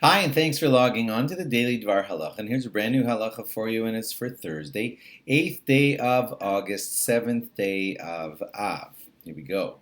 Hi, and thanks for logging on to the Daily DVAR Halacha. And here's a brand new halacha for you, and it's for Thursday, 8th day of August, 7th day of Av. Here we go.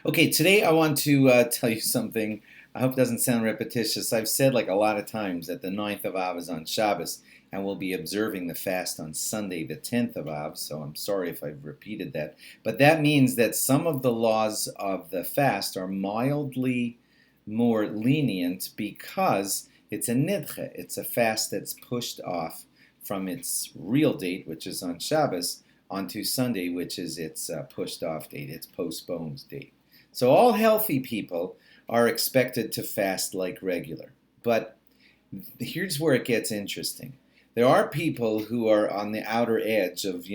Okay, today I want to tell you something. I hope it doesn't sound repetitious. I've said like a lot of times that the 9th of Av is on Shabbos, and we'll be observing the fast on Sunday, the 10th of Av, so I'm sorry if I've repeated that. But that means that some of the laws of the fast are mildly more lenient because it's a nidche. It's a fast that's pushed off from its real date, which is on Shabbos, onto Sunday, which is its pushed off date, its postponed date. So all healthy people are expected to fast like regular. But here's where it gets interesting. There are people who are on the outer edge of,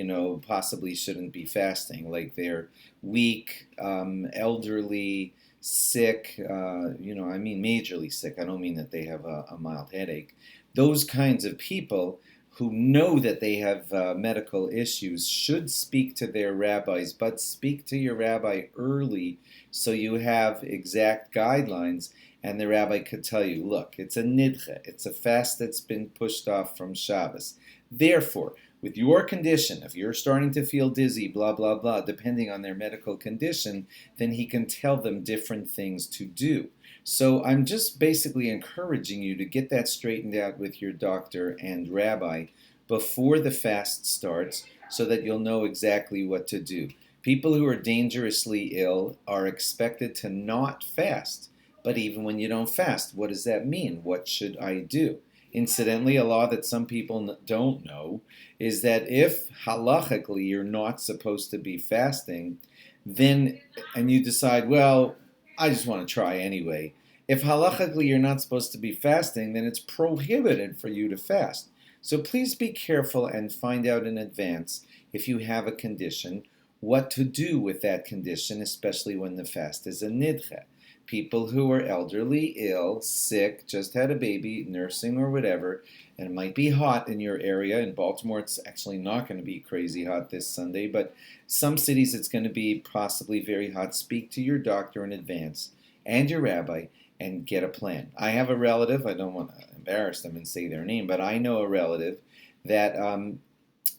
possibly shouldn't be fasting, like they're weak, elderly, sick, I mean majorly sick. I don't mean that they have a mild headache. Those kinds of people who know that they have medical issues should speak to their rabbis, but speak to your rabbi early so you have exact guidelines and the rabbi could tell you, look, it's a nidche, it's a fast that's been pushed off from Shabbos. Therefore, with your condition, if you're starting to feel dizzy, blah, blah, blah, depending on their medical condition, then he can tell them different things to do. So I'm just basically encouraging you to get that straightened out with your doctor and rabbi before the fast starts so that you'll know exactly what to do. People who are dangerously ill are expected to not fast. But even when you don't fast, what does that mean? What should I do? Incidentally, a law that some people don't know is that if halachically you're not supposed to be fasting, then, and you decide, well, I just want to try anyway. If halachically you're not supposed to be fasting, then it's prohibited for you to fast. So please be careful and find out in advance, if you have a condition, what to do with that condition, especially when the fast is a nidche. People who are elderly, ill, sick, just had a baby, nursing or whatever, and it might be hot in your area. In Baltimore, it's actually not going to be crazy hot this Sunday, but some cities it's going to be possibly very hot. Speak to your doctor in advance and your rabbi and get a plan. I have a relative, I don't want to embarrass them and say their name, but I know a relative that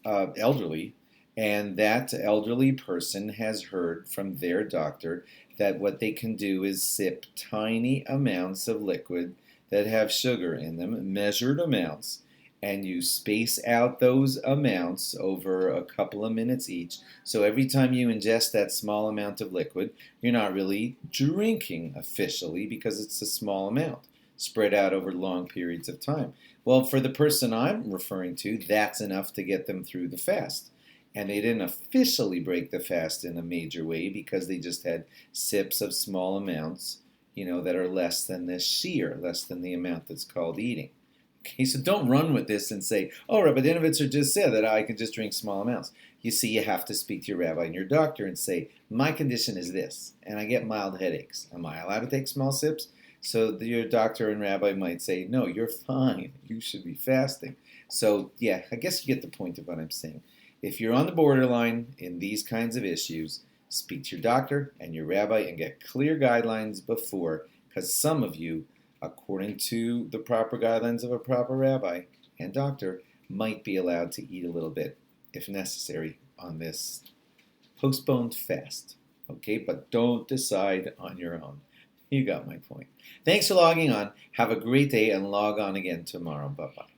elderly, and that elderly person has heard from their doctor that what they can do is sip tiny amounts of liquid that have sugar in them, measured amounts, and you space out those amounts over a couple of minutes each. So every time you ingest that small amount of liquid, you're not really drinking officially because it's a small amount spread out over long periods of time. Well, for the person I'm referring to, that's enough to get them through the fast. And they didn't officially break the fast in a major way because they just had sips of small amounts, that are less than the shear, less than the amount that's called eating. Okay, so don't run with this and say, oh, Rabbi Dinovitzer just said that I can just drink small amounts. You see, you have to speak to your rabbi and your doctor and say, my condition is this, and I get mild headaches. Am I allowed to take small sips? So your doctor and rabbi might say, no, you're fine. You should be fasting. So, yeah, I guess you get the point of what I'm saying. If you're on the borderline in these kinds of issues, speak to your doctor and your rabbi and get clear guidelines before, because some of you, according to the proper guidelines of a proper rabbi and doctor, might be allowed to eat a little bit, if necessary, on this postponed fast. Okay, but don't decide on your own. You got my point. Thanks for logging on. Have a great day and log on again tomorrow. Bye-bye.